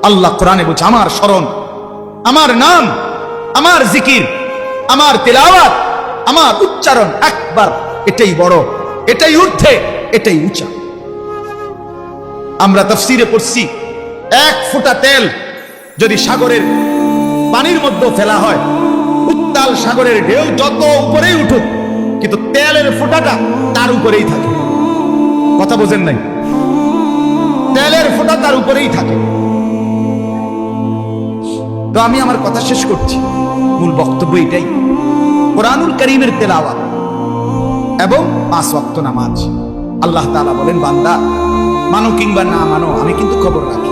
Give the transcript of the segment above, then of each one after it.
আল্লাহ কোরআনে বলছে আমার স্মরণ, আমার নাম, আমার জিকির, আমার তেলাওয়াত, আমার উচ্চারণ একবার, এটাই বড়, এটাই ঊর্ধ্বে, এটাই উঁচা। আমরা তাফসীরে পড়ছি, এক ফোঁটা তেল যদি সাগরের পানির মধ্যে ফেলা হয়, উত্তাল সাগরের ঢেউ যত উপরেই উঠুক, কিন্তু তেলের ফোঁটাটা তার উপরেই থাকে। কথা বোঝেন নাই? তেলের ফোঁটা তার উপরেই থাকে। তো আমি আমার কথা শেষ করছি, মূল বক্তব্য এটাই, কোরআনুল কারীমের তেলাওয়াত এবং 5 ওয়াক্ত নামাজ। আল্লাহ তাআলা বলেন, বান্দা মানো কিংবা না মানো, আমি কিন্তু খবর রাখি,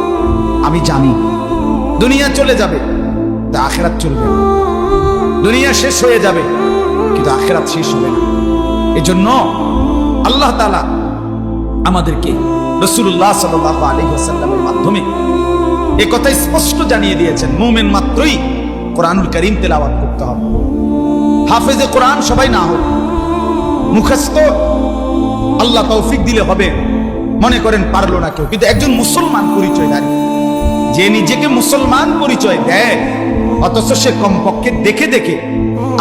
আমি জানি দুনিয়া চলে যাবে, তা আখিরাত চলবে না। দুনিয়া শেষ হয়ে যাবে, কিন্তু আখিরাত শেষ হবে না। এজন্য আল্লাহ তাআলা আমাদেরকে রাসূলুল্লাহ সাল্লাল্লাহু আলাইহি ওয়াসাল্লামের মাধ্যমে এই কথা স্পষ্ট জানিয়ে দিয়েছেন, মুমিন মাত্রই কোরআনুল কারীম তেলাওয়াত করতে হবে। হাফেজে কোরআন সবাই না হোক, মুখস্থ আল্লাহ তৌফিক দিলে হবে, মনে করেন পারলো না কেউ, কিন্তু একজন মুসলমান পরিচয়ধারী, যে নিজেকে মুসলমান পরিচয় দেয়, অথচ সে কমপক্ষে দেখে দেখে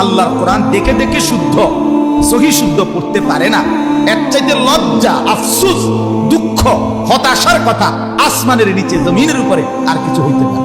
আল্লাহর কোরআন দেখে দেখে শুদ্ধ সহি শুদ্ধ পড়তে পারে না, এর চাইতে লজ্জা, আফসোস, দুঃখ, হতাশার কথা আসমানের নিচে জমিনের উপরে আর কিছু হইতে পারে?